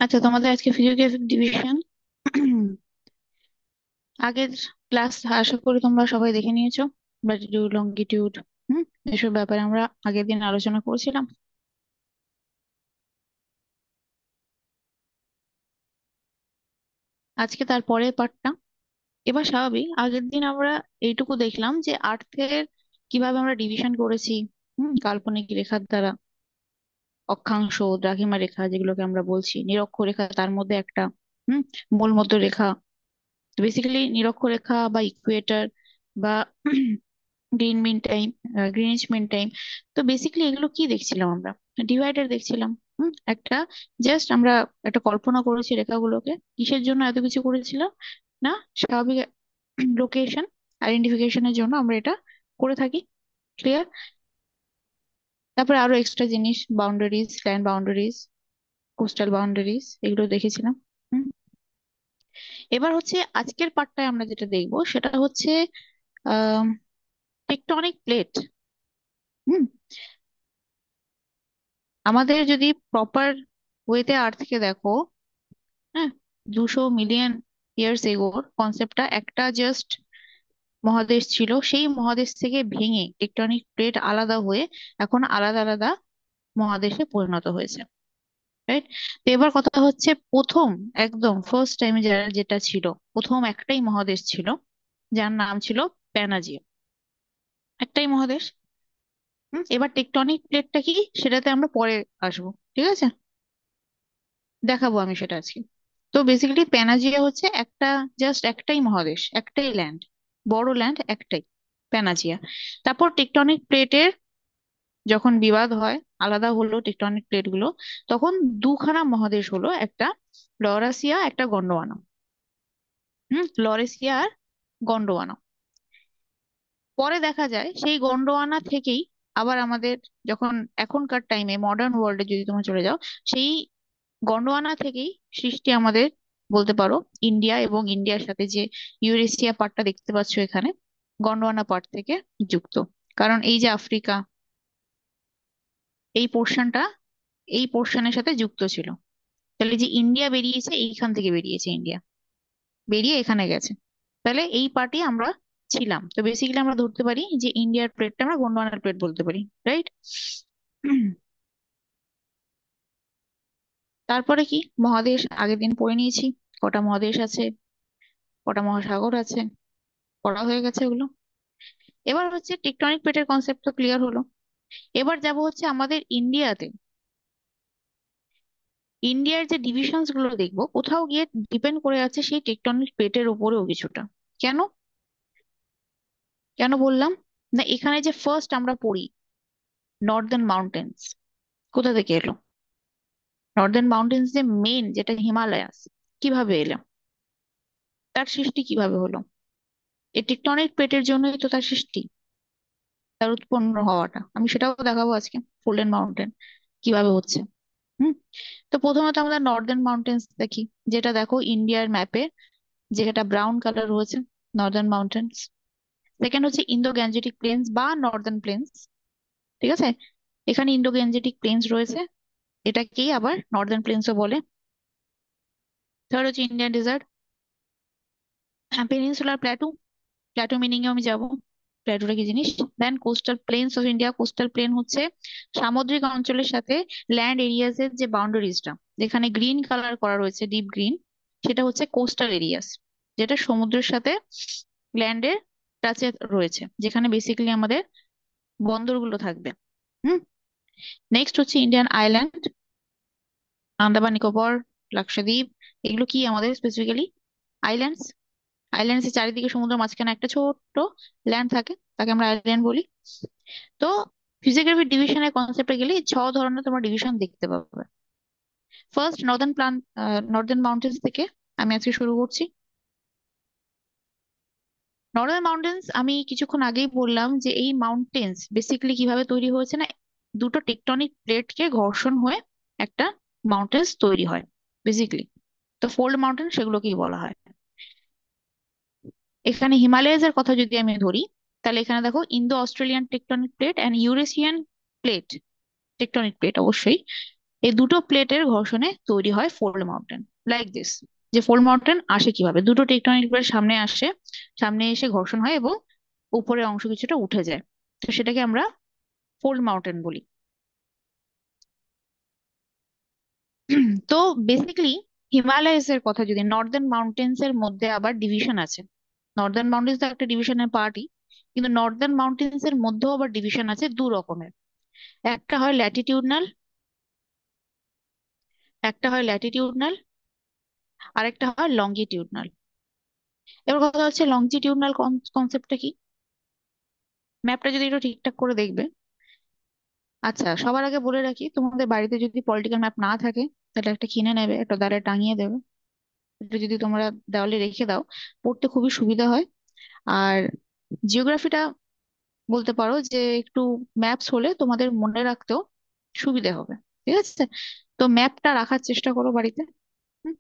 আচ্ছা, তোমাদের আজকে ফিজিওগ্রাফিক ডিভিশন আগের ক্লাস আশা করি তোমরা সবাই দেখে নিয়েছো। ল্যাটিটিউড, লঙ্গিটিউড, এসব ব্যাপারে আমরা আগের দিন আলোচনা করেছিলাম। আজকে তার পরের পার্টটা। এবার স্বাভাবিক আগের দিন আমরা এইটুকু দেখলাম যে আর্থের কিভাবে আমরা ডিভিশন করেছি, কাল্পনিক রেখার দ্বারা। অক্ষাংশ, দ্রাঘিমা রেখা যেগুলোকে আমরা বলছি, নিরক্ষরেখা তার মধ্যে একটা, হুম মূল মধ্যরেখা রেখা। বেসিক্যালি নিরক্ষরেখা বা ইকুয়েটর বা green mean time, Greenwich mean time. তো বেসিক্যালি এগুলো কি দেখছিলাম আমরা? ডিভাইডার দেখছিলাম। একটা জাস্ট আমরা একটা কল্পনা করেছি রেখাগুলোকে কিসের জন্য এত কিছু করেছিলাম না, স্বাভাবিক লোকেশন আইডেন্টিফিকেশনের জন্য আমরা এটা করে থাকি। ক্লিয়ার? তারপরে আরো এক্সট্রা জিনিস, boundaries, land boundaries, coastal boundaries, এগুলো দেখেছিলাম। হুম এবার হচ্ছে আজকের পার্টটায় আমরা যেটা দেখবো সেটা হচ্ছে আহ টেকটনিক প্লেট। হুম আমাদের যদি প্রপার ওয়েতে আর্থকে দেখো, হ্যাঁ, 200 মিলিয়ন ইয়ার্স এগোর কনসেপ্টটা একটা জাস্ট মহাদেশ ছিল, সেই মহাদেশ থেকে ভেঙে টেকটনিক প্লেট আলাদা হয়ে এখন আলাদা আলাদা মহাদেশে পরিণত হয়েছে। রাইট? তো এবার কথা হচ্ছে প্রথম, একদম ফার্স্ট টাইমে যারা যেটা ছিল, প্রথম একটাই মহাদেশ ছিল যার নাম ছিল প্যানাজিয়া। একটাই মহাদেশ। এবার টেকটনিক প্লেটটা কি সেটাতে আমরা পরে আসবো। ঠিক আছে, দেখাবো আমি সেটা আজকে। তো বেসিক্যালি প্যানাজিয়া হচ্ছে একটা, জাস্ট একটাই মহাদেশ, একটাই ল্যান্ড, বড় ল্যান্ড একটাই, প্যানাজিয়া। তারপর টেকটনিক প্লেটের যখন বিবাদ হয়, আলাদা হলো টেকটনিক প্লেট গুলো, তখন দুখানা মহাদেশ হলো, একটা লরাসিয়া, একটা গন্ডোয়ানা। লরেসিয়া আর গন্ডোয়ানা। পরে দেখা যায় সেই গন্ডোয়ানা থেকেই আবার আমাদের, যখন এখনকার টাইমে মডার্ন ওয়ার্ল্ডে যদি তোমরা চলে যাও, সেই গন্ডোয়ানা থেকেই সৃষ্টি আমাদের, বলতে পারো, ইন্ডিয়া, এবং ইন্ডিয়ার সাথে যে ইউরেশিয়া পার্টটা দেখতে পাচ্ছ এখানে, গন্ডোয়ানা পার্ট থেকে যুক্ত। কারণ এই যে আফ্রিকা, এই পোর্শনটা এই পোর্শনের সাথে যুক্ত ছিল। তাহলে যে ইন্ডিয়া বেরিয়েছে, এইখান থেকে বেরিয়েছে ইন্ডিয়া, বেরিয়ে এখানে গেছে। তাহলে এই পার্টি আমরা ছিলাম। তো বেসিক্যালি আমরা ধরতে পারি যে ইন্ডিয়ার প্লেটটা আমরা গন্ডোয়ানার প্লেট বলতে পারি। রাইট? তারপরে কি মহাদেশ আগের দিন পড়ে নিয়েছি, কটা মহাদেশ আছে, কটা মহাসাগর আছে, পড়া হয়ে গেছে ওগুলো। এবার হচ্ছে টেকটনিক প্লেটের কনসেপ্ট তো ক্লিয়ার হলো। এবার যাব হচ্ছে আমাদের ইন্ডিয়াতে। ইন্ডিয়ার যে ডিভিশনস গুলো দেখবো, কোথাও গিয়ে ডিপেন্ড করে আছে সেই টেকটনিক প্লেটের উপরেও কিছুটা। কেন? কেন বললাম? না, এখানে যে ফার্স্ট আমরা পড়ি নর্দার্ন মাউন্টেন্স, কোথা থেকে এলো? নর্দার্ন মাউন্টেন্স যে মেন, যেটা হিমালয়াস, কিভাবে এলো? তার সৃষ্টি কিভাবে হলো? এই টেকটনিক প্লেটের জন্যই তো তার সৃষ্টি, তার উৎপন্ন হওয়াটা আমি সেটাও দেখাবো আজকে। ফুল মাউন্টেন কিভাবে হচ্ছে। হুম তো প্রথমত আমরা নর্দার্ন মাউন্টেন্স দেখি। যেটা দেখো ইন্ডিয়ার ম্যাপে, যেটা ব্রাউন কালার রয়েছে, নর্দার্ন মাউন্টেন্স। সেকেন্ড হচ্ছে ইন্দো গ্যাঞ্জেটিক প্লেন্স বা নর্দার্ন প্লেন্স। ঠিক আছে, এখানে ইন্দো গ্যাঞ্জেটিক প্লেন্স রয়েছে, এটাকেই আবার নর্দার্ন প্লেন্সও বলে। থার্ড হচ্ছে Indian desert, peninsular plateau, plateau meaning এ আমি যাবো, প্ল্যাটুটা কি জিনিস। Then coastal plains of India, coastal plain হচ্ছে সামুদ্রিক অঞ্চলের সাথে ল্যান্ড এরিয়াস এর যে বাউন্ডারিজটা, যেখানে গ্রিন কালার করা রয়েছে, ডিপ গ্রিন, সেটা হচ্ছে কোস্টাল এরিয়াস, যেটা সমুদ্রের সাথে ল্যান্ডের টাচে রয়েছে, যেখানে বেসিক্যালি আমাদের বন্দরগুলো থাকবে। হুম নেক্সট হচ্ছে ইন্ডিয়ান আইল্যান্ড, আন্দামান নিকোবর, লাক্ষাদ্বীপ, এগুলো কি আমাদের স্পেসিফিক্যালি আইল্যান্ডস। আইল্যান্ডস এর চারিদিকে সমুদ্রের মাঝখানে একটা ছোট্ট ল্যান্ড থাকে, তাকে আমরা আইল্যান্ড বলি। তো ফিজিওগ্রাফি ডিভিশনের কনসেপ্টে গেলে ছ ধরনের তোমরা ডিভিশন দেখতে পাবে। ফার্স্ট নর্দার্ন মাউন্টেন্স থেকে আমি আজকে শুরু করছি। নর্দার্ন মাউন্টেন্স, আমি কিছুক্ষণ আগেই বললাম যে এই মাউন্টেন্স বেসিক্যালি কিভাবে তৈরি হয়েছে না, দুটো টেকটনিক প্লেটকে ঘর্ষণ হয়ে একটা মাউন্টেন্স তৈরি হয় বেসিক্যালি। তো ফোল্ড মাউন্টেন সেগুলোকেই বলা হয়। এখানে হিমালয়াস এর কথা যদি আমি ধরি, তাহলে এখানে দেখো Indo Australian tectonic plate and Eurasian plate, tectonic plate অবশ্যই, এই দুটো প্লেটের ঘর্ষণে তৈরি হয় ফোল্ড মাউন্টেন, লাইক দিস। যে ফোল্ড মাউন্টেন আসে কিভাবে, দুটো টেকটনিক প্লেট সামনে আসে, সামনে এসে ঘর্ষণ হয় এবং উপরের অংশ কিছুটা উঠে যায়, তো সেটাকে আমরা ফোল্ড মাউন্টেন বলি। তো বেসিক্যালি হিমালয়াস এর কথা, যদি নর্দার্ন মাউন্টেন্স এর মধ্যে আবার ডিভিশন আছে। নর্দার্ন মাউন্টেন্স তো একটা ডিভিশনের পার্টই, কিন্তু নর্দার্ন মাউন্টেন্স এর মধ্যেও আবার ডিভিশন আছে দু রকমের। একটা হয় ল্যাটিটিউডনাল, একটা হয় ল্যাটিটিউডনাল, আরেকটা হয় লঙ্গিটিউডনাল। এবার কথা হচ্ছে লংজিটিউডনাল কনসেপ্টটা কি, ম্যাপটা যদি একটু ঠিকঠাক করে দেখবে। আচ্ছা, সবার আগে বলে রাখি, তোমাদের বাড়িতে যদি পলিটিক্যাল ম্যাপ না থাকে তাহলে একটা কিনে নেবে, একটা দ্বারে টাঙিয়ে দেবে। এটা যদি তোমরা দেওয়ালে রেখে দাও, পড়তে খুবই সুবিধা হয়। আর জিওগ্রাফিটা বলতে পারো যে একটু ম্যাপস হলে তোমাদের মনে রাখতেও সুবিধা হবে। ঠিক আছে, তো ম্যাপটা রাখার চেষ্টা করো বাড়িতে। হুম,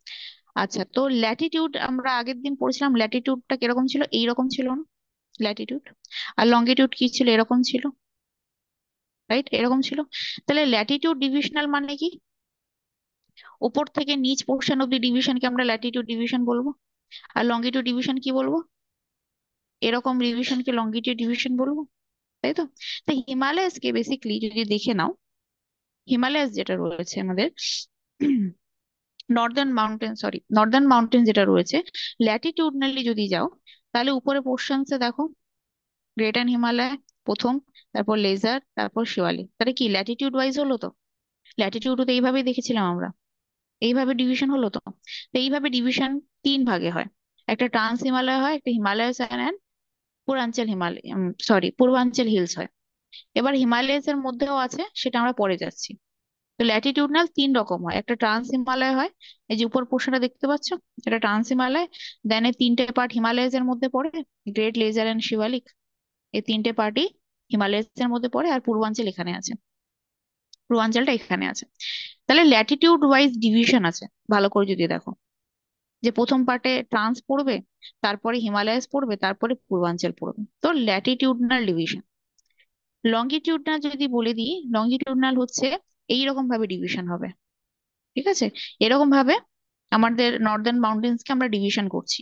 আচ্ছা, তো ল্যাটিটিউড আমরা আগের দিন পড়েছিলাম, ল্যাটিটিউডটা কিরকম ছিল, এইরকম ছিল না ল্যাটিটিউড? আর লঙ্গিটিউড কি ছিল, এরকম ছিল, রাইট, এরকম ছিল। তাহলে ল্যাটিটিউড ডিভিশনাল মানে কি, উপর থেকে নিচ পোর্শন অব্দি ডিভিশনকে আমরা ল্যাটিটিউড ডিভিশন বলবো। আর লঙ্গিটিউড ডিভিশন কি বলবো, এরকম ডিভিশনকে লঙ্গিটিউড ডিভিশন বলবো, তাই তো? তো হিমালয়াসকে বেসিক্যালি যদি দেখে নাও, হিমালয়াস যেটা রয়েছে আমাদের, নর্দার্ন মাউন্টেন যেটা রয়েছে, ল্যাটিটিউডনালি যদি যাও, তাহলে উপরে পোর্শনসে দেখো, গ্রেটার্ন হিমালয় প্রথম, তারপর লেজার, তারপর শিওয়ালিক। তাহলে কি ল্যাটিটিউড ওয়াইজ হলো তো? ল্যাটিটিউড তো এইভাবেই দেখেছিলাম আমরা, এইভাবে ডিভিশন হলো তো। তো এইভাবে ডিভিশন তিন ভাগে হয়, একটা ট্রান্স হিমালয় হয়, একটা হিমালয় অ্যান্ড পূর্বাঞ্চল হিমালয়, সরি পূর্বাঞ্চল হিলস হয়। এবার হিমালয়াস এর মধ্যেও আছে, সেটা আমরা পরে যাচ্ছি। তো ল্যাটিটিউডনাল তিন রকম হয়, একটা ট্রান্স হিমালয় হয়, এই যে উপর পোর্শনটা দেখতে পাচ্ছ, এটা ট্রান্স হিমালয়। দেন এই তিনটে পার্ট হিমালয়াস এর মধ্যে পড়ে, গ্রেট, লেজার এন্ড শিবালিক, এই তিনটে পার্টই হিমালয়াস এর মধ্যে পড়ে। আর পূর্বাঞ্চল এখানে আছে, পূর্বাঞ্চলটা এখানে আছে। তাহলে ল্যাটিটিউড ওয়াইজ ডিভিশন আছে, ভালো করে যদি দেখো, যে প্রথম পার্টে ট্রান্স পড়বে, তারপরে হিমালয়াস পড়বে, তারপরে পূর্বাঞ্চল পড়বে, তো ল্যাটিটিউডনাল ডিভিশন। লঙ্গিটিউডনাল যদি বলে দিই, লঙ্গিটিউডনাল হচ্ছে এইরকম ভাবে ডিভিশন হবে। ঠিক আছে, এরকম ভাবে আমাদের নর্দার্ন মাউন্টেন্স কে আমরা ডিভিশন করছি,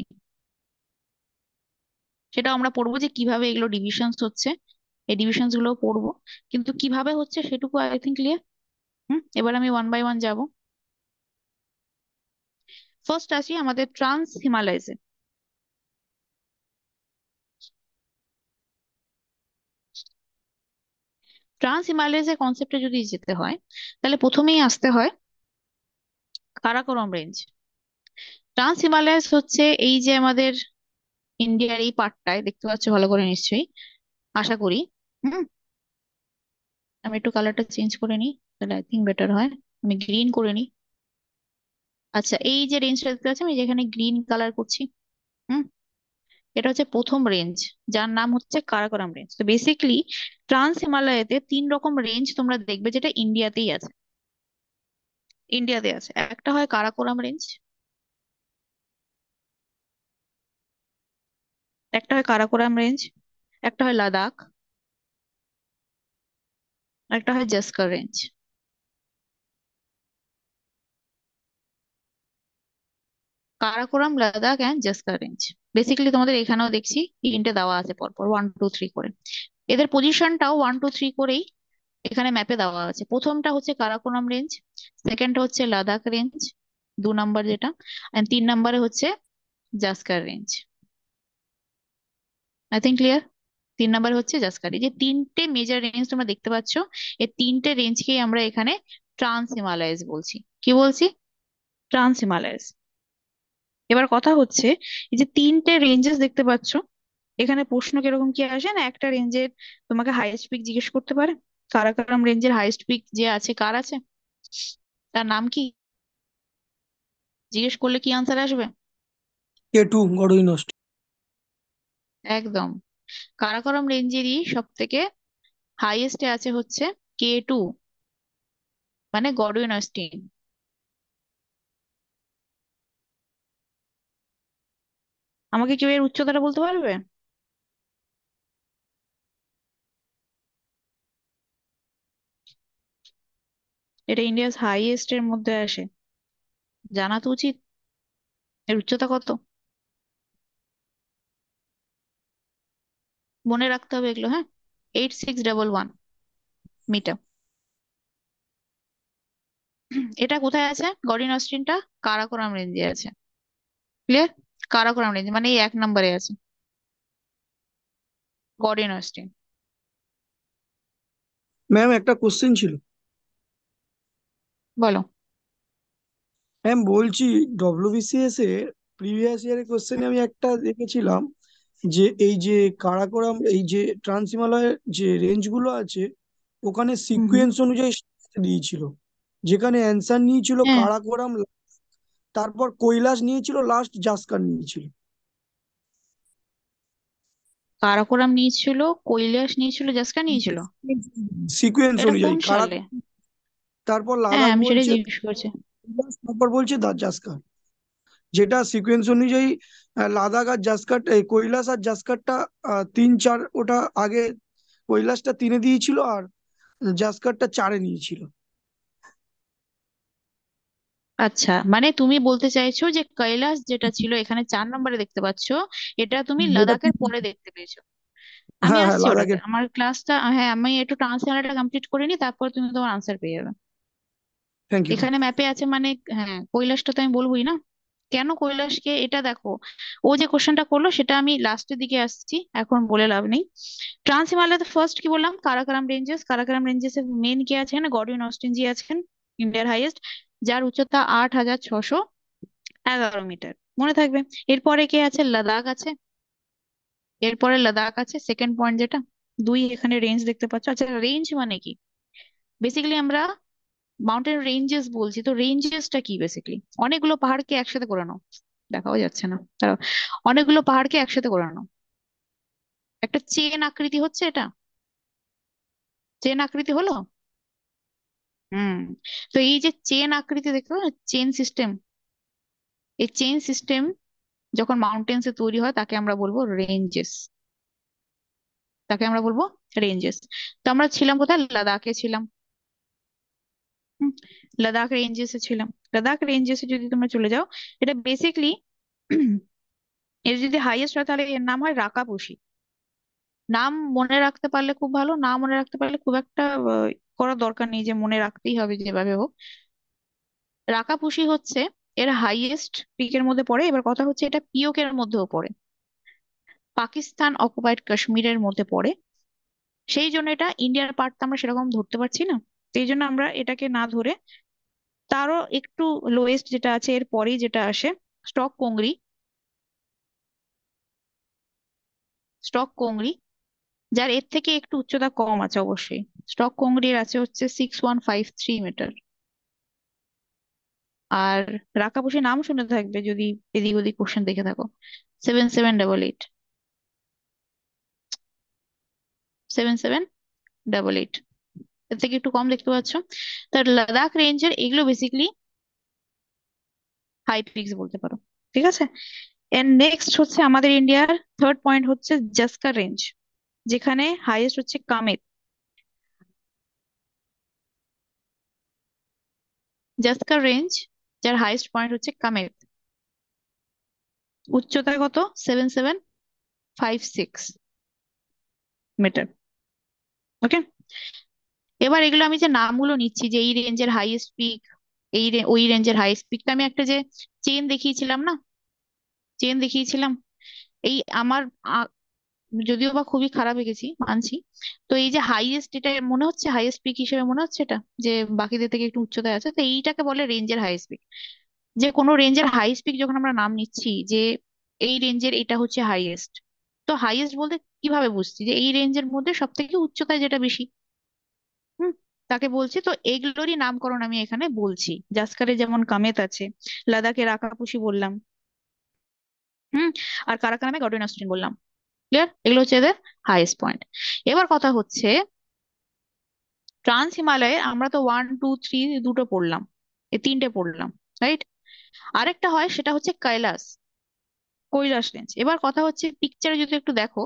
সেটা আমরা পড়বো যে কিভাবে এগুলো ডিভিশনস হচ্ছে, এই ডিভিশনস গুলো পড়বো। কিন্তু কিভাবে হচ্ছে সেটুকু আই থিঙ্ক ক্লিয়ার। এবার আমি ওয়ান বাই ওয়ান যাবো। ফার্স্ট আসি আমাদের ট্রান্স হিমালয়সে। ট্রান্স হিমালয়সের কনসেপ্টে যদি যেতে হয়, তাহলে প্রথমেই আসতে হয় কারাকোরাম রেঞ্জ। ট্রান্স হিমালয়াস হচ্ছে এই যে আমাদের ইন্ডিয়ার এই পার্টটায় দেখতে পাচ্ছ ভালো করে নিশ্চয়ই, আশা করি। হুম, আমি একটু কালারটা চেঞ্জ করে নিই, তাহলে আই থিঙ্ক বেটার হয়। আমি গ্রিন করে নিই। আচ্ছা, এই যে রেঞ্জটা দেখতে পাচ্ছি, আমি যেখানে গ্রিন কালার করছি, হুম, এটা হচ্ছে প্রথম রেঞ্জ, যার নাম হচ্ছে কারাকোরাম রেঞ্জ। তো বেসিক্যালি ট্রান্স হিমালয়াতে তিন রকম রেঞ্জ তোমরা দেখবে, যেটা ইন্ডিয়াতেই আছে, ইন্ডিয়াতে আছে। একটা হয় কারাকোরাম রেঞ্জ, একটা হয় কারাকোরাম রেঞ্জ, একটা হয় লাদাখ, একটা হয় Zanskar range. Karakoram, Ladakh and Zanskar range. Basically তোমাদের এখানেও দেখছি তিনটে দেওয়া আছে পরপর, 1 2 3 করে। এদের পজিশনটাও 1 2 3 করেই এখানে ম্যাপে দেওয়া আছে। প্রথমটা হচ্ছে কারাকোরাম রেঞ্জ, সেকেন্ড হচ্ছে লাদাখ রেঞ্জ, 2 নাম্বার যেটা, এন্ড 3 নাম্বারে হচ্ছে Zanskar range. I think clear. 3 নাম্বারে হচ্ছে জাস্কার। এই যে তিনটে মেজর রেঞ্জ তোমরা দেখতে পাচ্ছ, এই তিনটে রেঞ্জকেই আমরা এখানে ট্রান্স হিমালয়াস বলছি। কি বলছি? Trans Himalayas. এবার কথা হচ্ছে, এই যে তিনটে রেঞ্জেস দেখতে পাচ্ছ, এখানে প্রশ্ন কিরকম কি আসে না, একটা রেঞ্জের তোমাকে হাইয়েস্ট পিক জিজ্ঞেস করতে পারে। কারাকোরাম রেঞ্জের হাইয়েস্ট পিক যে আছে, কার আছে, তার নাম কি, জিজ্ঞেস করলে কি আনসার আসবে? K2 গডউইনস্ট। একদম, কারাকোরাম রেঞ্জেরই সব থেকে হাইয়েস্টে আছে হচ্ছে K2, মানে গডউইন অস্টিন। আমাকে কেউ এর উচ্চতাটা বলতে পারবে? এটা ইন্ডিয়াস হাইয়েস্ট এর মধ্যে আসে, জানা তো উচিত। এর উচ্চতা কত? মনে রাখতে হবে এগুলো, হ্যাঁ। 8611 মিটার। এটা কোথায় আছে গডিন অস্টিনটা? কারাকোরাম রেঞ্জে আছে। ক্লিয়ার? কারাকোরাম রেঞ্জ মানে এই 1 নম্বরে আছে গডিন অস্টিন। ম্যাম একটা কোশ্চেন ছিল। বলো। ম্যাম বলছি, ডব্লিউবিসিএস এ প্রিভিয়াস ইয়ারের কোশ্চেনে আমি একটা দেখেছিলাম যে এই যে কারাকোরাম, এই যে ট্রান্স হিমালয়ের যে রেঞ্জ গুলো আছে, ওখানে হুম হুম। সিকোয়েন্স অনুযায়ী দিয়েছিল। যেখানে অ্যান্সার নিয়েছিল হ্যাঁ, কারাকোরাম, তারপর কৈলাস নিয়েছিল, লাস্ট জাসকার নিয়েছিল। কারাকোরাম নিয়েছিল, কৈলাস নিয়েছিল, জাসকা নিয়েছিল। সিকোয়েন্স এটা কোন অনুযায়ী সালে? কারাকোরাম, তারপর হ্যাঁ, লাদাখ আমি সেটা বলছে, জিজ্ঞেস করছি। কৈলাস, তারপর বলছে জাসকার। যেটা সিকোয়েন্স অনুযায়ী লাদাখ আর জাসকার, কৈলাস আর জাসকারটা 3 4, ওটা আগে কৈলাসটা 3-এ দিয়েছিল আর জাসকারটা 4-এ নিয়েছিল। আচ্ছা, মানে তুমি বলতে চাইছো যে কৈলাস যেটা ছিল এখানে 4 নম্বরে দেখতে পাচ্ছো, এটা তুমি যেটা লাদাখের পরে দেখতে পেয়েছো। আমি হ্যাঁ হ্যাঁ, আসছি ওটাতে, লাদাখের। আমার ক্লাসটা, হ্যাঁ, আমি একটু ট্রান্সলেটরটা কমপ্লিট করে নিই, তারপর তুমি তোমার আনসার পেয়ে যাবে। Thank you. এখানে ম্যাপে আছে মানে, হ্যাঁ, কৈলাসটা তো আমি বলবোই না। কেন কৈলাসকে, এটা দেখো, ও যে কোশ্চেনটা করলো সেটা আমি লাস্টের দিকে আসছি, এখন বলে লাভ নেই। ট্রান্স হিমালয় ফার্স্ট কি বললাম? কারাকোরাম রেঞ্জেস। কারাকোরাম রেঞ্জেস এর মেন কে আছেন? গডউইন অস্টিন জি আছেন, ইন্ডিয়ার হাইয়েস্ট, যার উচ্চতা 8611 মিটার। মনে থাকবে। এরপরে কে আছে? লাদাখ আছে। এরপরে লাদাখ আছে, সেকেন্ড পয়েন্ট যেটা। দুই, এখানে রেঞ্জ দেখতে পাচ্ছ। আচ্ছা, রেঞ্জ মানে কি? বেসিক্যালি আমরা মাউন্টেন রেঞ্জেস বলছি, তো রেঞ্জেসটা কি? বেসিক্যালি অনেকগুলো পাহাড়কে একসাথে করে নাও। দেখাও যাচ্ছে না, দাঁড়াও। অনেকগুলো পাহাড়কে একসাথে করে নাও, একটা চেন আকৃতি হচ্ছে এটা। চেন আকৃতি হলো। হুম। তো এই যে চেন আকৃতি দেখতে পাচ্ছ, চেন সিস্টেম, এই চেন সিস্টেম যখন মাউন্টেন্সে তৈরি হয় তাকে আমরা বলবো রেঞ্জেস। তাকে আমরা বলবো রেঞ্জেস। তো আমরা ছিলাম কোথায়? লাদাখে ছিলাম। হুম, লাদাখ রেঞ্জেসে ছিলাম। লাদাখ রেঞ্জেসে যদি তোমরা চলে যাও, এটা বেসিকলি এর যদি হাইয়েস্ট হয় তাহলে এর নাম হয় রাকাপুশি। নাম মনে রাখতে পারলে খুব ভালো, না মনে রাখতে পারলে খুব একটা করার দরকার নেই যে মনে রাখতেই হবে যেভাবে হোক। রাকাপুশি হচ্ছে এর হাইয়েস্ট পিকের মধ্যে পড়ে। এবার কথা হচ্ছে এটা পিওকের মধ্যেও পড়ে, পাকিস্তান অকুপাইড কাশ্মীরের মধ্যে পড়ে। সেই জন্য এটা ইন্ডিয়ার পার্ট আমরা সেরকম ধরতে পারছি না। তো এই জন্য আমরা এটাকে না ধরে তারও একটু লোয়েস্ট যেটা আছে এর পরেই যেটা আসে, স্টক কোংরি। স্টক কোংরি, যার এর থেকে একটু উচ্চতা কম আছে অবশ্যই। স্টক কোংরির আছে হচ্ছে 6153 মিটার। আর রাকাবুশি নাম শুনে থাকবে যদি এদিক ওদিক কোশ্চেন দেখে থাকো। 7788। 7788, এর থেকে একটু কম দেখতে পাচ্ছ। তার লাদাখ রেঞ্জের এগুলো বেসিক্যালি হাই পিকস বলতে পারো। ঠিক আছে। এর নেক্সট হচ্ছে আমাদের ইন্ডিয়ার থার্ড পয়েন্ট হচ্ছে জাসকার রেঞ্জ, যেখানে হাইয়েস্ট হচ্ছে কামেত। জাসকার রেঞ্জ, যার হাইয়েস্ট পয়েন্ট হচ্ছে কামেত। উচ্চতা কত? 7756 মিটার। ওকে। এবার এগুলো আমি যে নামগুলো নিচ্ছি, যে এই রেঞ্জের হাইয়েস্ট পিক, ওই রেঞ্জের হাইয়েস্ট পিকটা আমি একটা যে চেন দেখিয়েছিলাম না, চেন দেখিয়েছিলাম। এই আমার আ- যদিও বা খুবই খারাপ এঁকেছি মানছি। তো এই যে হাইয়েস্ট, এটা মনে হচ্ছে হাইয়েস্ট পিক হিসেবে মনে হচ্ছে এটা, যে বাকিদের থেকে একটু উচ্চতায় আছে, তো এইটাকে বলে রেঞ্জের হাইয়েস্ট পিক। যে কোনো রেঞ্জের হাইয়েস্ট পিক যখন আমরা নাম নিচ্ছি যে এই রেঞ্জের এটা হচ্ছে হাইয়েস্ট, তো হাইয়েস্ট বলতে কিভাবে বুঝছি যে এই রেঞ্জের মধ্যে সব থেকে উচ্চতায় যেটা বেশি, হুম, তাকে বলছি। তো এইগুলোরই নামকরণ আমি এখানে বলছি। জাসকারে যেমন কামেত আছে, লাদাখে রাকাপুশি বললাম, হুম, আর কারাকানামে গডওয়ান অস্টিন বললাম। ক্লিয়ার? এগুলো হচ্ছে এদের হাইয়েস্ট পয়েন্ট। এবার কথা হচ্ছে ট্রান্স হিমালয়ে আমরা তো 1 2 3 দুটো পড়লাম, এই তিনটে পড়লাম, রাইট? আরেকটা হয় সেটা হচ্ছে কৈলাস, কৈলাস রেঞ্জ। এবার কথা হচ্ছে পিকচারে যদি একটু দেখো,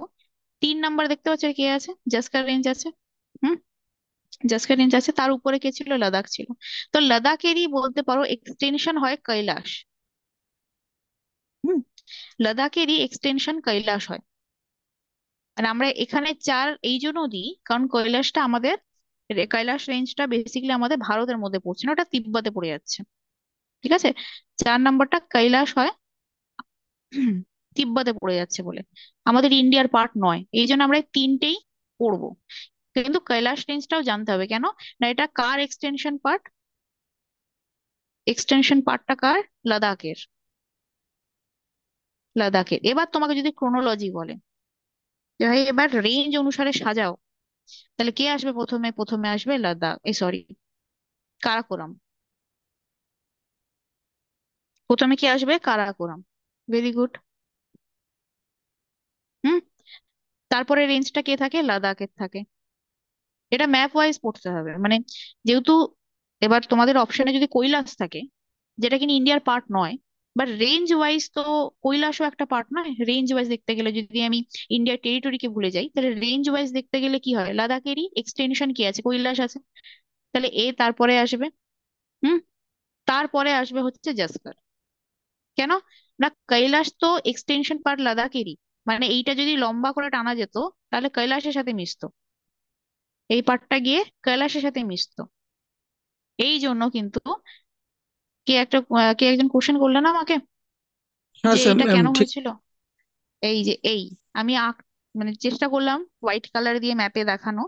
3 নাম্বার দেখতে পাচ্ছ কে আছে? জাসকার রেঞ্জ আছে। হুম। জাস্কার রেঞ্জ আছে, তার উপরে কে ছিল? লাদাখ ছিল। তো লাদাখেরই বলতে পারো এক্সটেনশন হয় কৈলাস। হুম। লাদাখেরই এক্সটেনশন কৈলাস হয়। আর আমরা এখানে চার এই জন্য দিই কারণ কৈলাসটা আমাদের, কৈলাস রেঞ্জটা বেসিক্যালি আমাদের ভারতের মধ্যে পড়ছে না, ওটা তিব্বতে পড়ে যাচ্ছে। ঠিক আছে। 4 নম্বরটা কৈলাস হয় তিব্বতে পড়ে যাচ্ছে বলে, আমাদের ইন্ডিয়ার পার্ট নয়, এই জন্য আমরা এই তিনটেই পড়বো। কিন্তু কৈলাস রেঞ্জটাও জানতে হবে কেন, না এটা কার এক্সটেনশন পার্ট? এক্সটেনশন পার্টটা কার? লাদাখের। লাদাখের। এবার তোমাকে যদি ক্রোনোলজি বলে যে ভাই এবার রেঞ্জ অনুসারে সাজাও, তাহলে কে আসবে প্রথমে? প্রথমে আসবে লাদাখ, এই সরি, কারাকোরাম। প্রথমে কি আসবে? কারাকোরাম। Very good. হুম। তারপরে রেঞ্জটা কে থাকে? লাদাখের থাকে। এটা ম্যাপ ওয়াইজ পড়তে হবে, মানে যেহেতু এবার তোমাদের অপশনে যদি কৈলাস থাকে, যেটা কিনা ইন্ডিয়ার পার্ট নয়, বাট রেঞ্জ ওয়াইজ তো কৈলাসও একটা পার্ট নয়। রেঞ্জ ওয়াইজ দেখতে গেলে যদি আমি ইন্ডিয়ার টেরিটরিকে ভুলে যাই, তাহলে রেঞ্জ ওয়াইজ দেখতে গেলে কি হয়? লাদাখেরই এক্সটেনশন কি আছে? কৈলাস আছে। তাহলে এ তারপরে আসবে। হুম। তারপরে আসবে হচ্ছে জাসকার। কেন? না কৈলাস তো এক্সটেনশন পার্ট লাদাখেরই, মানে এইটা যদি লম্বা করে টানা যেত তাহলে কৈলাসের সাথে মিশতো, এই পার্টটা গিয়ে কৈলাসের সাথে মিশতো। এই জন্য কিন্তু কে একজন কোশ্চেন করলেন আমাকে হ্যাঁ যে স্যার, এটা কেন ঠিক। হয়েছিল। এই যে এই আমি মানে চেষ্টা করলাম হোয়াইট কালার দিয়ে ম্যাপে দেখানো।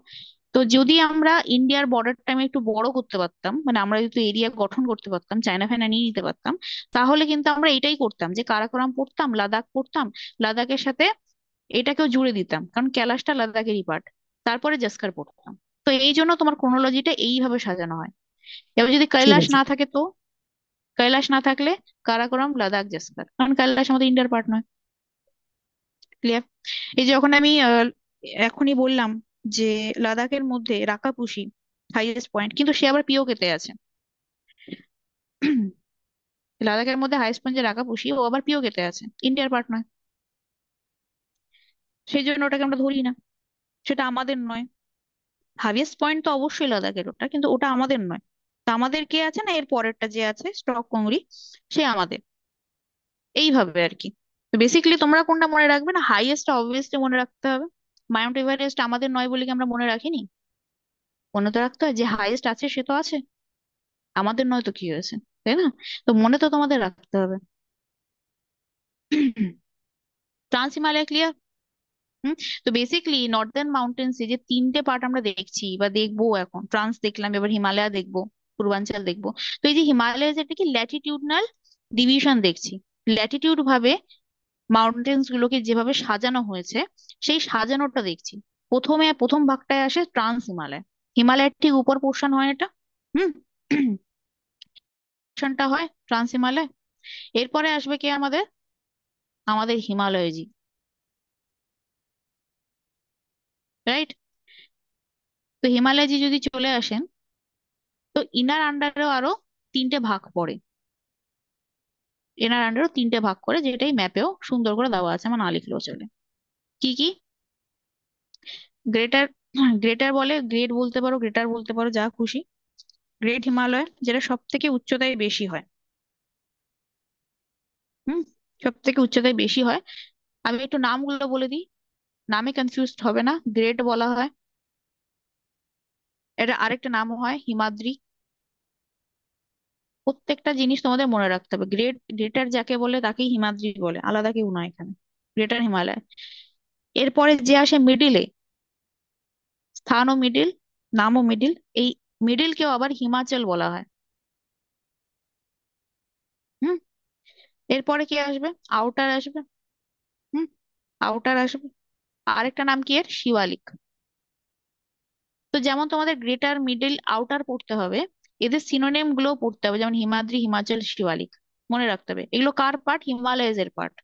তো যদি আমরা ইন্ডিয়ার বর্ডারটা আমি একটু বড় করতে পারতাম, মানে আমরা যদি এরিয়া গঠন করতে পারতাম, চায়না ফায়না নিয়ে নিতে পারতাম, তাহলে কিন্তু আমরা এটাই করতাম যে কারাকোরাম পড়তাম, লাদাখ পড়তাম, লাদাখের সাথে এটাকেও জুড়ে দিতাম কারণ ক্যালাসটা লাদাখেরই পার্ট, তারপরে জাস্কার পড়তাম। তো এই জন্য তোমার ক্রোনোলজিটা এইভাবে সাজানো হয়। এবার যদি ঠিক কৈলাস আছে। না থাকে তো, কৈলাস না থাকলে কারাকোরাম, লাদাখ, জাস্কার, কারণ কৈলাস আমাদের ইন্ডিয়ার পার্ট নয়। ক্লিয়ার? এই যে যখন আমি এখনই বললাম যে লাদাখের মধ্যে রাকাপুসি হাইয়েস্ট পয়েন্ট, কিন্তু সে আবার পিওকেতে আছে। লাদাখের মধ্যে হাইয়েস্ট পয়েন্ট যে রাকাপুসি, ও আবার পিওকেতে আছে, ইন্ডিয়ার পার্ট নয়। সেই জন্য ওটাকে আমরা ধরি না, সেটা আমাদের নয়। হাইয়েস্ট পয়েন্ট তো অবশ্যই লাদাখের, ওটা কিন্তু ওটা আমাদের নয়। তা আমাদের কে আছে? না এর পরেরটা যে আছে স্টক কোংরি, সে আমাদের। এইভাবে আর কি। তো বেসিক্যালি তোমরা কোনটা মনে রাখবে? না হাইয়েস্ট অবভিয়াসলি মনে রাখতে হবে। মাউন্ট এভারেস্ট আমাদের নয় বলে কি আমরা মনে রাখিনি? মনে তো রাখতে হয়, যে হাইয়েস্ট আছে সে তো আছে, আমাদের নয় তো কি হয়েছে, তাই না? তো মনে তো তোমাদের রাখতে হবে। Trans Himalaya clear? হুম। তো বেসিক্যালি নর্দার্ন মাউন্টেন্স যে তিনটে পার্ট আমরা দেখছি বা দেখবো, এখন ট্রান্স দেখলাম, এবার হিমালয় দেখবো, পূর্বাঞ্চল দেখবো। তো এই যে হিমালয় যেটা কি ল্যাটিটিউডনাল ডিভিশন দেখছি, ল্যাটিটিউড ভাবে মাউন্টেন্স গুলোকে যেভাবে সাজানো হয়েছে, সেই সাজানোটা দেখছি। প্রথমে প্রথম ভাগটায় আসে ট্রান্স হিমালয়, হিমালয়ের ঠিক উপর পোর্শন হয় এটা। হুম। পোর্শনটা হয় ট্রান্স হিমালয়। এরপরে আসবে কি আমাদের? আমাদের হিমালয়জি। রাইট? তো হিমালয়জি যদি চলে আসেন, তো ইনার আন্ডারেও আরো তিনটে ভাগ পড়ে। এনার আন্ডারও তিনটে ভাগ করে, যেটাই ম্যাপেও সুন্দর করে দেওয়া আছে, আমার না লিখলেও চলে। কি কি? গ্রেটার, গ্রেটার বলে, গ্রেট বলতে পারো, গ্রেটার বলতে পারো, যা খুশি। গ্রেট হিমালয় যেটা সব থেকে উচ্চতায় বেশি হয়। হুম। সব থেকে উচ্চতায় বেশি হয়। আমি একটু নামগুলো বলে দিই, নামে কনফিউজ হবে না। গ্রেট বলা হয়, এটা আরেকটা নামও হয় হিমাদ্রি। প্রত্যেকটা জিনিস তোমাদের মনে রাখতে হবে। গ্রেটার যাকে বলে তাকেই হিমাদ্রি বলে, আলাদা কেউ নয় এখানে। গ্রেটার হিমালয়। এরপরে যে আসে মিডিলে, স্থানও মিডিল, নামও মিডিল, এই মিডিল কেও আবার হিমাচল বলা হয়। হুম। এরপরে কি আসবে? আউটার আসবে। হুম। আউটার আসবে। আরেকটা নাম কি এর? শিওয়ালিক। তো যেমন তোমাদের গ্রেটার, মিডিল, আউটার পড়তে হবে, এদের সিনোনিম গুলো পড়তে হবে, যেমন হিমাদ্রি, হিমাচল, শিওয়ালিক। মনে রাখতে হবে এগুলো কার পার্ট? হিমালয়ের এর পার্ট।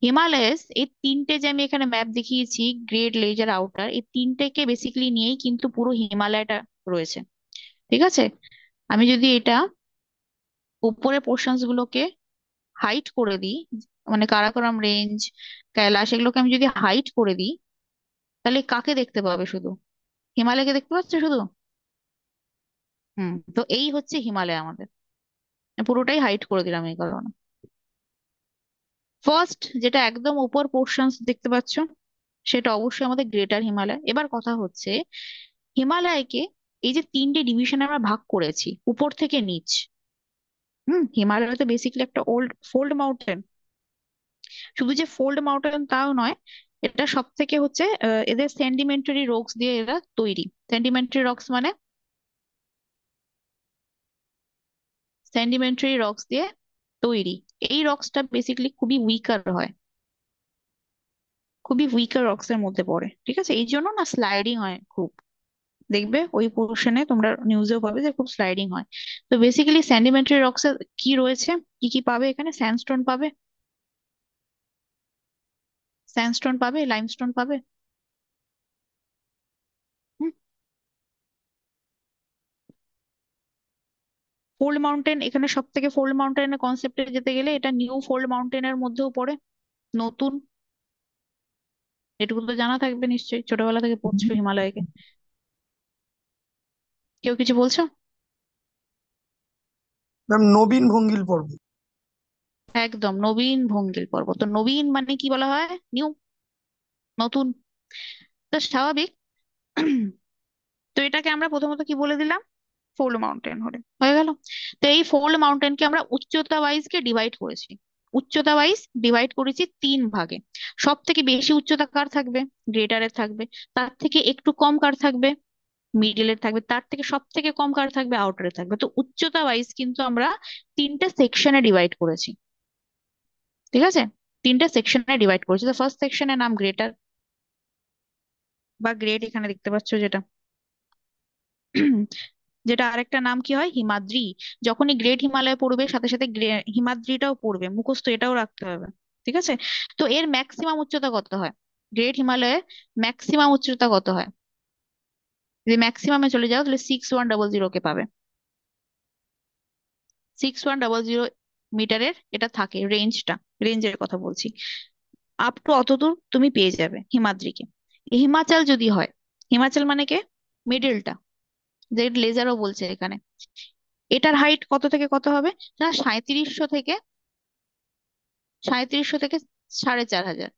হিমালয়স এই তিনটে যে আমি এখানে ম্যাপ দেখিয়েছি, গ্রেট, লেজার, আউটার, এই তিনটেকে বেসিক্যালি নিয়েই কিন্তু পুরো হিমালয়টা রয়েছে। ঠিক আছে। আমি যদি এটা উপরের পোর্শনস গুলোকে হাইট করে দিই, মানে কারাকোরাম রেঞ্জ, কৈলাস, এগুলোকে আমি যদি হাইট করে দিই, তাহলে কাকে দেখতে পাবে শুধু? হিমালয়কে দেখতে পাচ্ছে শুধু? তো এই হচ্ছে হিমালয় আমাদের, পুরোটাই হাইড করে দিলাম এই কারণে। ফার্স্ট যেটা একদম উপর পোর্শন দেখতে পাচ্ছ, সেটা অবশ্যই আমাদের গ্রেটার হিমালয়। এবার কথা হচ্ছে হিমালয়কে এই যে তিনটে ডিভিশনে আমরা ভাগ করেছি, উপর থেকে নিচ। হিমালয় তো বেসিক্যালি একটা ওল্ড ফোল্ড মাউন্টেন। শুধু যে ফোল্ড মাউন্টেন তাও নয়, এটা সব থেকে হচ্ছে এদের সেন্ডিমেন্টারি রকস দিয়ে এরা তৈরি। সেন্ডিমেন্টারি রকস মানে সেন্ডিমেন্টারি রকস দিয়ে তৈরি। এই রকসটা বেসিক্যালি খুবই উইকার হয়, খুবই উইকার রকস এর মধ্যে পড়ে, ঠিক আছে? এই জন্য না স্লাইডিং হয় খুব। দেখবে ওই পোর্শনে তোমরা নিউজেও পাবে যে খুব স্লাইডিং হয়। তো বেসিক্যালি সেন্ডিমেন্টারি রকস এ কি রয়েছে, কি কি পাবে এখানে? স্যান্ডস্টোন পাবে, স্যান্ডস্টোন পাবে, লাইমস্টোন পাবে। ফোল্ড মাউন্টেন এখানে সব থেকে, ফোল্ড মাউন্টেনের কনসেপ্টে যেতে গেলে এটা নিউ ফোল্ড মাউন্টেনের মধ্যেও পড়ে, নতুন। এটুকু তো জানা থাকবে নিশ্চয়ই, ছোটবেলা থেকে পড়ছো হিমালয়কে। কেউ কিছু বলছো? ম্যাম, নবীন ভঙ্গিল পর্ব। একদম নবীন ভঙ্গিল পর্বত। তো নবীন মানে কি বলা হয়? নিউ, নতুন। তো স্বাভাবিক। তো এটাকে আমরা প্রথমত কি বলে দিলাম? ফোল্ড মাউন্টেন হলে হয়ে গেল। তো এই ফোল্ড মাউন্টেনকে আমরা উচ্চতা ওয়াইজ কে ডিভাইড করেছি। উচ্চতা ওয়াইজ ডিভাইড করেছি তিন ভাগে। সব থেকে বেশি উচ্চতা কার থাকবে? গ্রেটারের থাকবে। তার থেকে একটু কম কার থাকবে? মিডিলের থাকবে। তার থেকে সব থেকে কম কার থাকবে? আউটারে থাকবে। তো উচ্চতা ওয়াইজ কিন্তু আমরা তিনটা সেকশনে ডিভাইড করেছি, ঠিক আছে? তিনটা সেকশনে ডিভাইড করেছি। তো ফার্স্ট সেকশনের নাম গ্রেটার বা গ্রেট, এখানে দেখতে পাচ্ছ যেটা। যেটা আরেকটা নাম কি হয়? হিমাদ্রি। যখনই গ্রেট হিমালয় পড়বে সাথে সাথে হিমাদ্রিটাও পড়বে, মুখস্থ এটাও রাখতে হবে, ঠিক আছে? তো এর ম্যাক্সিমাম উচ্চতা কত হয়? গ্রেট হিমালয়ের ম্যাক্সিমাম উচ্চতা কত হয়? যদি ম্যাক্সিমামে চলে যাও তাহলে 6100 কে পাবে। 6100 মিটারের এটা থাকে রেঞ্জটা, রেঞ্জের কথা বলছি। আপ টু অতদূর তুমি পেয়ে যাবে হিমাদ্রিকে। হিমাচল যদি হয়, হিমাচল মানে কে? মিডলটা, যে লেজারও বলছে এখানে। এটার হাইট কত থেকে কত হবে? না, 3700 থেকে 4500।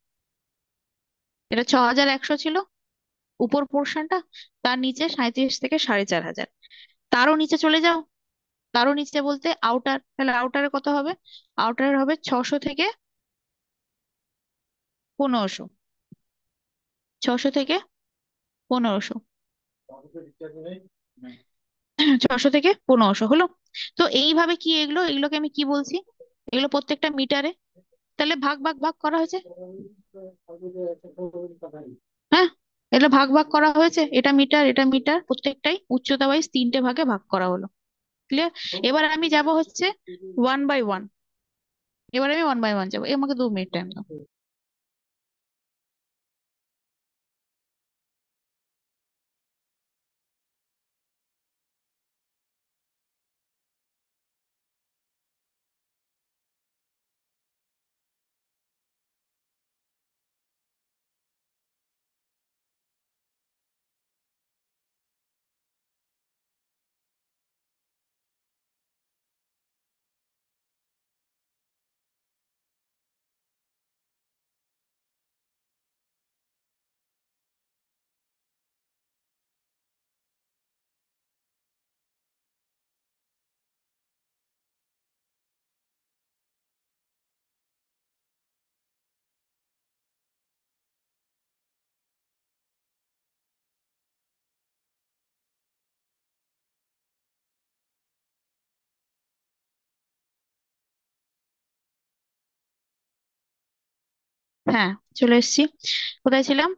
এটা 6100 ছিল উপর পোর্শনটা, তার নিচে 3700 থেকে 4500। তারও নিচে চলে যাও, তারও নিচে বলতে আউটার, তাহলে আউটারে কত হবে? আউটার হবে 600 থেকে 1500। 600 থেকে 1500। 600 থেকে 1500 হলো। তো এইভাবে কি, এগুলো এগুলোকে আমি কি বলছি? এগুলো প্রত্যেকটা মিটারে, তাহলে ভাগ ভাগ ভাগ করা হয়েছে। হ্যাঁ, এগুলো ভাগ ভাগ করা হয়েছে, এটা মিটার এটা মিটার, প্রত্যেকটাই উচ্চতা ওয়াইজ তিনটে ভাগে ভাগ করা হলো। ক্লিয়ার? এবার আমি যাব হচ্ছে ওয়ান বাই ওয়ান। এবার আমি ওয়ান বাই ওয়ান যাবো, আমাকে 2 মিনিট টাইম দাও। হ্যাঁ, চলে এসেছি। কোথায় ছিলাম?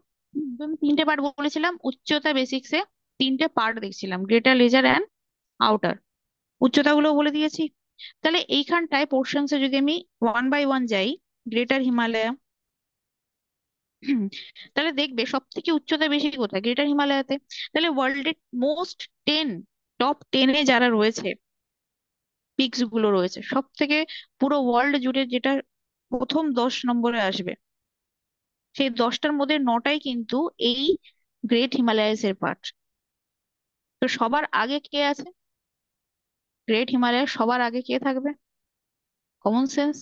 আমি তিনটে পার্ট বলেছিলাম উচ্চতা বেসিক্সে। তিনটে পার্ট দেখছিলাম, গ্রেটার, লেজার অ্যান্ড আউটার। উচ্চতাগুলো বলে দিয়েছি। তাহলে এইখানটায় পোর্শনসে যদি আমি ওয়ান বাই ওয়ান যাই, গ্রেটার হিমালয়। তাহলে দেখবে সব থেকে উচ্চতা বেশি কোথায়? গ্রেটার হিমালয়াতে। তাহলে ওয়ার্ল্ডের মোস্ট 10, টপ 10-এ যারা রয়েছে, পিকস গুলো রয়েছে সব থেকে, পুরো ওয়ার্ল্ড জুড়ে যেটা প্রথম 10 নম্বরে আসবে, সেই 10টার মধ্যে 9টাই কিন্তু এই গ্রেট হিমালয়াস এর পার্ট। তো সবার আগে কে আছে? গ্রেট হিমালয়ের সবার আগে কে থাকবে? Common sense.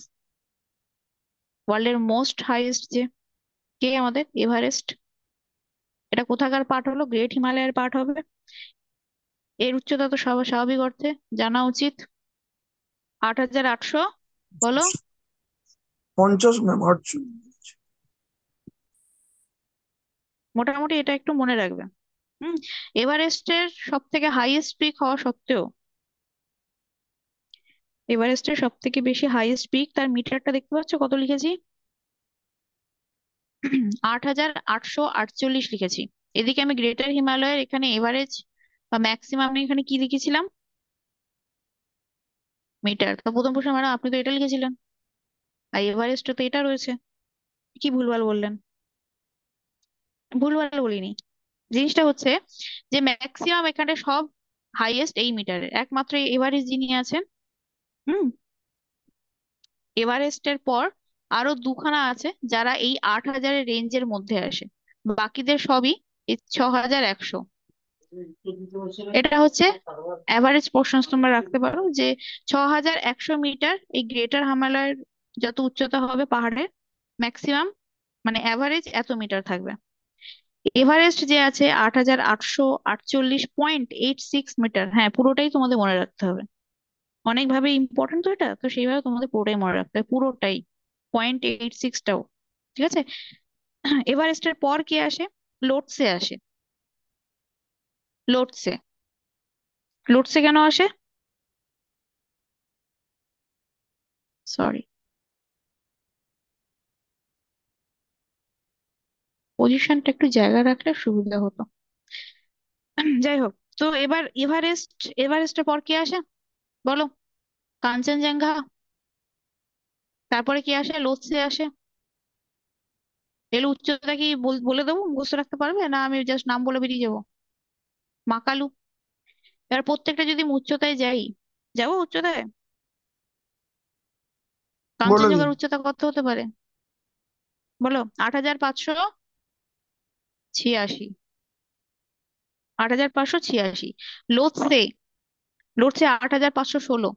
ওয়ার্ল্ডের মোস্ট হাইয়েস্ট যে, কে আমাদের এভারেস্ট। এটা কোথাকার পার্ট হলো? গ্রেট হিমালয়ের পার্ট হবে। এর উচ্চতা তো স্বাভাবিক অর্থে জানা উচিত। 8,800। বলো। 50 ম্যাম, 48। মোটামুটি এটা একটু মনে রাখবে। হুম। এভারেস্টের সব থেকে হাইয়েস্ট পিক হওয়া সত্ত্বেও, এভারেস্টের সব থেকে বেশি হাইয়েস্ট পিক, তার মিটারটা দেখতে পাচ্ছ কত লিখেছি? 8,848 লিখেছি। এদিকে আমি গ্রেটার হিমালয়ের এখানে এভারেজ বা ম্যাক্সিমাম এখানে কি লিখেছিলাম? মিটার। তো প্রথম প্রশ্ন ম্যাডাম আপনি তো এটা লিখেছিলেন, আর এভারেস্টে তো এটা রয়েছে। কি ভুলভাল বললেন? ভুলভাল বলিনি। জিনিসটা হচ্ছে যে ম্যাক্সিমাম এখানে সব হাইয়েস্ট এই মিটারের, একমাত্র এভারেস্ট যিনি আছেন, হুম, এভারেস্টের পর আরো দুখানা আছে যারা এই 8,000-এর রেঞ্জের মধ্যে আসে। বাকিদের সবই এই 6,100। এটা হচ্ছে অ্যাভারেজ পোর্শন, তোমরা রাখতে পারো যে 6,100 মিটার এই গ্রেটার হিমালয়ের যত উচ্চতা হবে পাহাড়ের, ম্যাক্সিমাম মানে অ্যাভারেজ এত মিটার থাকবে। এভারেস্ট যে আছে 8,848.86 মিটার, হ্যাঁ পুরোটাই তোমাদের মনে রাখতে হবে। অনেকভাবে ইম্পর্টেন্ট তো এটা, তো সেইভাবে তোমাদের পুরোটাই মনে রাখতে হবে, পুরোটাই, 0.86টাও। ঠিক আছে। এভারেস্টের পর কে আসে? লোটসে আসে। লোটসে। লোটসে কেন আসে? সরি, পজিশনটা একটু জায়গা রাখলে সুবিধা হতো। যাই হোক, তো এবার এভারেস্টের পর কে আসে বলো? কাঞ্চনজঙ্ঘা। তারপরে কি আসে? লোটসে আসে। এর উচ্চতা কি বলে দেবো, মুখস্থ রাখতে পারবে না? আমি জাস্ট নাম বলে বেরিয়ে যাবো। মাকালু। এবার প্রত্যেকটা যদি আমি উচ্চতায় যাই, যাবো উচ্চতায়, বলে দিন। কাঞ্চনজঙ্ঘার উচ্চতা কত হতে পারে বলো? 8,586। 8,586। লোটসে, লোটসে 8,516।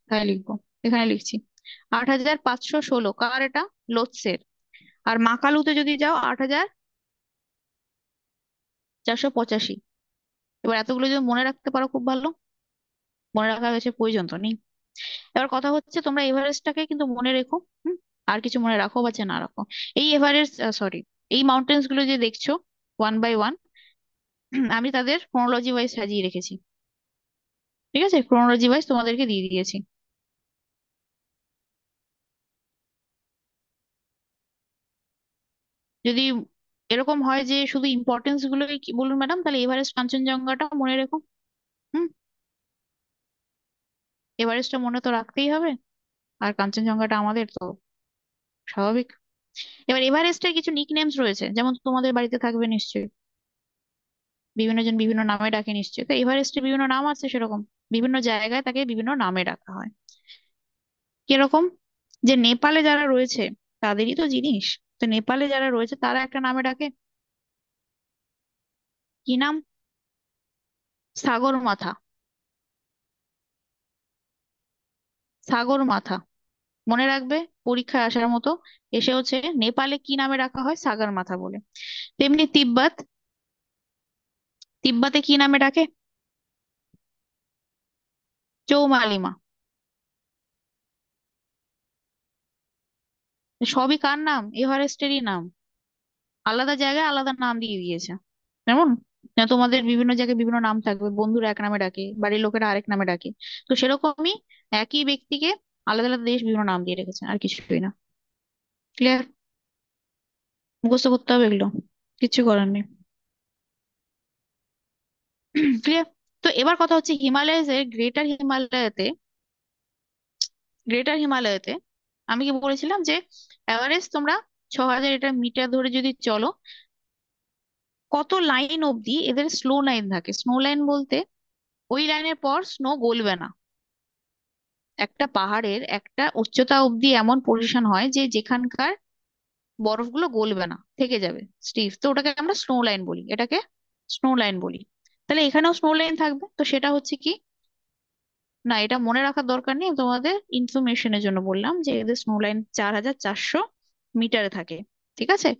তাই লিখবো, এখানে লিখছি 8,516, কার এটা? লোটসের। আর মাকালুতে যদি যাও 8,485। এবার এতগুলো যদি মনে রাখতে পারো খুব ভালো, মনে রাখা হয়েছে প্রয়োজন তো নেই। এবার কথা হচ্ছে তোমরা এভারেস্টটাকে কিন্তু মনে রেখো। হুম। আর কিছু মনে রাখো বা না রাখো, এই এভারেস্ট, সরি, এই মাউন্টেন্স গুলো যে দেখছো ওয়ান বাই ওয়ান, আমি তাদের ক্রোনোলজি ওয়াইজ সাজিয়ে রেখেছি। ঠিক আছে, ক্রোনোলজি ওয়াইজ তোমাদেরকে দিয়ে দিয়েছি। যদি এরকম হয় যে শুধু ইম্পর্টেন্স গুলোই বলুন ম্যাডাম, তাহলে এভারেস্ট কাঞ্চনজঙ্ঘাটা মনে রেখো। হুম। এভারেস্টটা মনে তো রাখতেই হবে, আর কাঞ্চনজঙ্ঘাটা আমাদের তো স্বাভাবিক। এবার এভারেস্টের কিছু নিক নেমস রয়েছে, যেমন তোমাদের বাড়িতে থাকবে নিশ্চয়ই, বিভিন্ন জন বিভিন্ন নামে ডাকে নিশ্চয়ই, তো এভারেস্টের বিভিন্ন নাম আছে সেরকম, বিভিন্ন জায়গায় তাকে বিভিন্ন নামে ডাকা হয়। কিরকম? যে নেপালে যারা রয়েছে তাদেরই তো জিনিস, তো নেপালে যারা রয়েছে তারা একটা নামে ডাকে। কি নাম? সাগর মাথা। সাগর মাথা মনে রাখবে, পরীক্ষায় আসার মতো। এসে হচ্ছে নেপালে কি নামে রাখা হয়? সাগর মাথা বলে। তেমনি তিব্বত, তিব্বতে কি নামে ডাকে? চৌমালিমা। সবই কার নাম? এভারেস্টেরই নাম। আলাদা জায়গায় আলাদা নাম দিয়ে দিয়েছে। যেমন তোমাদের বিভিন্ন জায়গায় বিভিন্ন নাম থাকবে, বন্ধুরা এক নামে ডাকে, বাড়ির লোকেরা আরেক নামে ডাকে। তো সেরকমই একই ব্যক্তিকে আলাদা আলাদা দেশ বিভিন্ন নাম দিয়ে রেখেছে, আর কিছুই না। ক্লিয়ার? মুখস্থ করতে হবে এগুলো, কিছু করার নেই। ক্লিয়ার? তো এবার কথা হচ্ছে হিমালয়ের গ্রেটার হিমালয়তে আমি কি বলেছিলাম যে এভারেস্ট তোমরা 6,000 এটা মিটার ধরে যদি চলো, কত লাইন অবধি এদের স্লো লাইন থাকে? স্নো লাইন বলতে ওই লাইনের পর স্নো গলবে না। একটা পাহাড়ের একটা উচ্চতা অবধি এমন পজিশন হয় যে যেখানকার বরফগুলো গলবে না, থেকে যাবে স্টিফ, তো ওটাকে আমরা স্নো লাইন বলি, এটাকে স্নো লাইন বলি। তাহলে এখানেও স্নো লাইন থাকবে, তো সেটা হচ্ছে কি, না এটা মনে রাখার দরকার নেই, তোমাদের ইনফরমেশনের জন্য বললাম যে এদের স্নো লাইন 4,400 মিটারে থাকে। ঠিক আছে।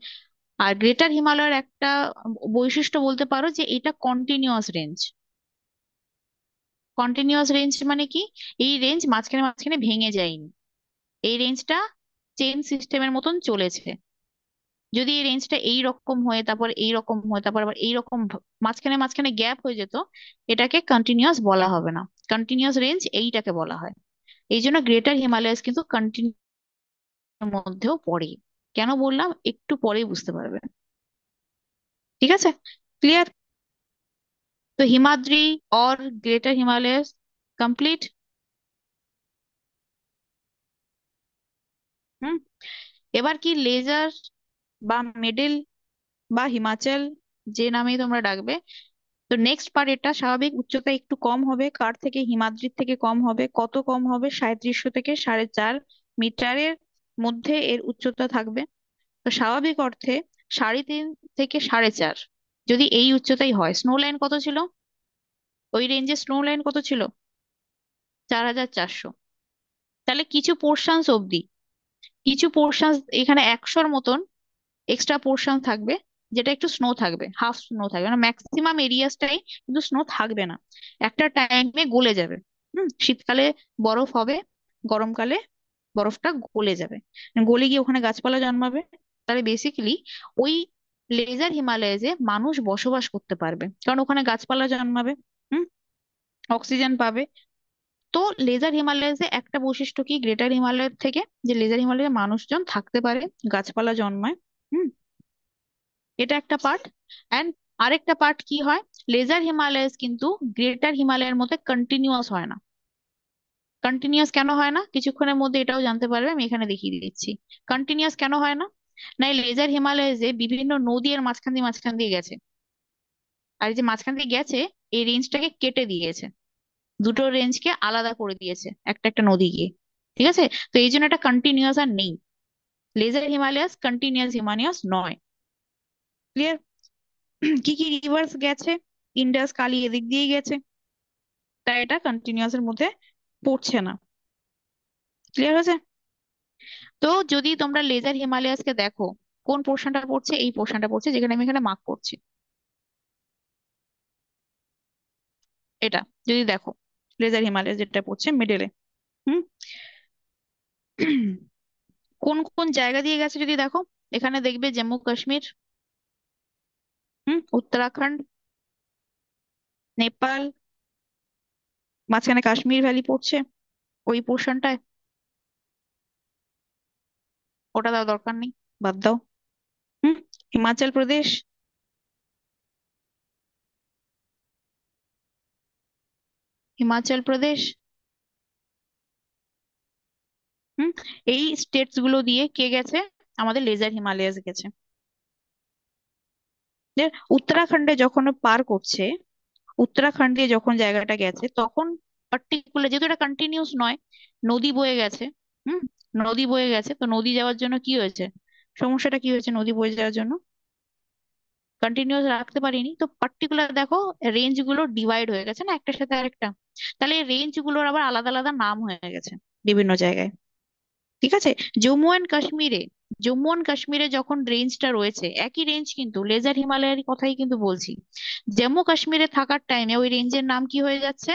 আর গ্রেটার হিমালয়ের একটা বৈশিষ্ট্য বলতে পারো যে এটা কন্টিনিউয়াস রেঞ্জ। কন্টিনিউয়াস রেঞ্জ মানে কি, এই রেঞ্জ মাঝখানে মাঝখানে ভেঙে যায়নি, এই রেঞ্জটা চেন সিস্টেমের মতন চলেছে। যদি এই রেঞ্জটা এই রকম হয়ে তারপর এই রকম হয়ে তারপর আবার এই রকম মাঝখানে মাঝখানে গ্যাপ হয়ে যেত, এটাকে কন্টিনিউয়াস বলা হবে না। কন্টিনিউয়াস রেঞ্জ এইটাকে বলা হয়। এই জন্য গ্রেটার হিমালয়াস কিন্তু কন্টিনিউর মধ্যেও পড়ে। কেন বললাম একটু পরেই বুঝতে পারবে। ঠিক আছে, ক্লিয়ার? তো হিমাদ্রি और গ্রেটার হিমালয়াস কমপ্লিট। হুম। এবার কি লেজার বা মিডল বা হিমাচল, যে নামেই তোমরা ডাকবে, তো নেক্সট পার্ট এটা স্বাভাবিক উচ্চতা একটু কম হবে, কার থেকে, হিমাদ্রির থেকে কম হবে। কত কম হবে? 3700 থেকে 4.5 মিটারের মধ্যে এর উচ্চতা থাকবে। তো স্বাভাবিক অর্থে 3.5 থেকে 4.5, যদি এই উচ্চতাই হয়, স্নো লাইন কত ছিল? ওই রেঞ্জে স্নো লাইন কত ছিল? 4,400। তাহলে কিছু পোর্শনস অবধি, কিছু পোর্শনস এখানে 100-র মতন এক্সট্রা পোর্শন থাকবে, যেটা একটু স্নো থাকবে, হাফ স্নো থাকবে, মানে ম্যাক্সিমাম এরিয়াসটাই কিন্তু স্নো থাকবে না, একটা টাইমে গলে যাবে। শীতকালে বরফ হবে, গরমকালে বরফটা গলে যাবে, গলে গিয়ে ওখানে গাছপালা জন্মাবে। তাহলে বেসিক্যালি ওই লেজার হিমালয়ে মানুষ বসবাস করতে পারবে, কারণ ওখানে গাছপালা জন্মাবে, হুম, অক্সিজেন পাবে। তো লেজার হিমালয়ে একটা বৈশিষ্ট্য কি গ্রেটার হিমালয়ের থেকে, যে লেজার হিমালয়ে মানুষজন থাকতে পারে, গাছপালা জন্মায়। হুম। এটা একটা পার্ট। অ্যান্ড আরেকটা পার্ট কি হয়, লেজার হিমালয়স কিন্তু গ্রেটার হিমালয়ের মধ্যে কন্টিনিউয়াস হয় না। কন্টিনিউয়াস কেন হয় না, কিছুক্ষণের মধ্যে এটাও জানতে পারবে, আমি এখানে দেখিয়ে দিচ্ছি। কন্টিনিউয়াস কেন হয় না? না, এই লেজার হিমালয়েসে বিভিন্ন নদী এর মাঝখান দিয়ে মাঝখান দিয়ে গেছে, আর এই যে মাঝখান দিয়ে গেছে, এই রেঞ্জটাকে কেটে দিয়েছে, দুটো রেঞ্জকে আলাদা করে দিয়েছে একটা একটা নদী গিয়ে। ঠিক আছে। তো এই জন্য এটা কন্টিনিউয়াস আর নেই, লেজার হিমালয়াস কন্টিনিউয়াস হিমালয়াস নয়। ক্লিয়ার? কি কি রিভার্স গেছে, ইন্ডাস, কালি এদিক দিয়ে গেছে, তাই এটা কন্টিনিউয়াস এর মধ্যে পড়ছে না। ক্লিয়ার হয়েছে? তো যদি তোমরা লেজার হিমালয়াসকে দেখো, কোন পোর্শনটা পড়ছে? এই পোর্শনটা পড়ছে যেখানে আমি এখানে মার্ক করছি, এটা যদি দেখো, লেজার হিমালয়াস যেটা পড়ছে মিডলে। হুম। কোন কোন জায়গা দিয়ে গেছে যদি দেখো, এখানে দেখবে জম্মু কাশ্মীর, উত্তরাখণ্ড, নেপাল, মাঝখানে কাশ্মীর ভ্যালি পড়ছে ওই পোর্শনটায়। ওটা দেওয়া দরকার নেই, বাদ দাও। হুম। হিমাচল প্রদেশ, হিমাচল প্রদেশ, হুম, এই স্টেটস গুলো দিয়ে কে গেছে? আমাদের লেজার হিমালয়াস গেছে। যে উত্তরাখণ্ডে যখন ও পার করছে, উত্তরাখণ্ড দিয়ে যখন জায়গাটা গেছে তখন পার্টিকুলার, যেহেতু এটা কন্টিনিউস নয়, নদী বয়ে গেছে, হুম, নদী বয়ে গেছে, তো নদী যাওয়ার জন্য কি হয়েছে, সমস্যাটা কি হয়েছে, নদী বয়ে যাওয়ার জন্য কন্টিনিউয়াস রাখতে পারিনি, তো পার্টিকুলার দেখো রেঞ্জ গুলো ডিভাইড হয়ে গেছে না একটার সাথে আরেকটা। তাহলে রেঞ্জ গুলোর আবার আলাদা আলাদা নাম হয়ে গেছে বিভিন্ন জায়গায়। ঠিক আছে। জম্মু অ্যান্ড কাশ্মীরে, জম্মু অ্যান্ড কাশ্মীরে যখন রেঞ্জটা রয়েছে, একই রেঞ্জ কিন্তু, লেজার হিমালয়ের কথাই কিন্তু বলছি, জম্মু কাশ্মীরে থাকার টাইমে ওই রেঞ্জের নাম কি হয়ে যাচ্ছে?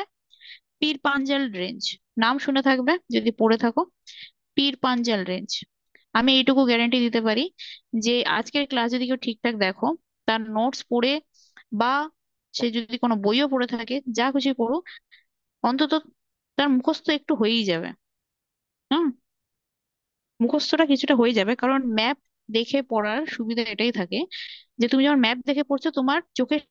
পীর পাঞ্জাল রেঞ্জ। নাম শুনে থাকবে যদি পড়ে থাকো, পীর পাঞ্জাল রেঞ্জ। আমি এইটুকু গ্যারান্টি দিতে পারি যে আজকের ক্লাস যদি কেউ ঠিকঠাক দেখো, তার নোটস পড়ে বা সে যদি কোনো বইও পড়ে থাকে, যা কিছু পড়ুক, অন্তত তার মুখস্থ একটু হয়েই যাবে। হুম। মুখস্থটা কিছুটা হয়ে যাবে, কারণ ম্যাপ দেখে পড়ার সুবিধা এটাই থাকে যে তুমি যখন ম্যাপ দেখে পড়ছো তোমার চোখের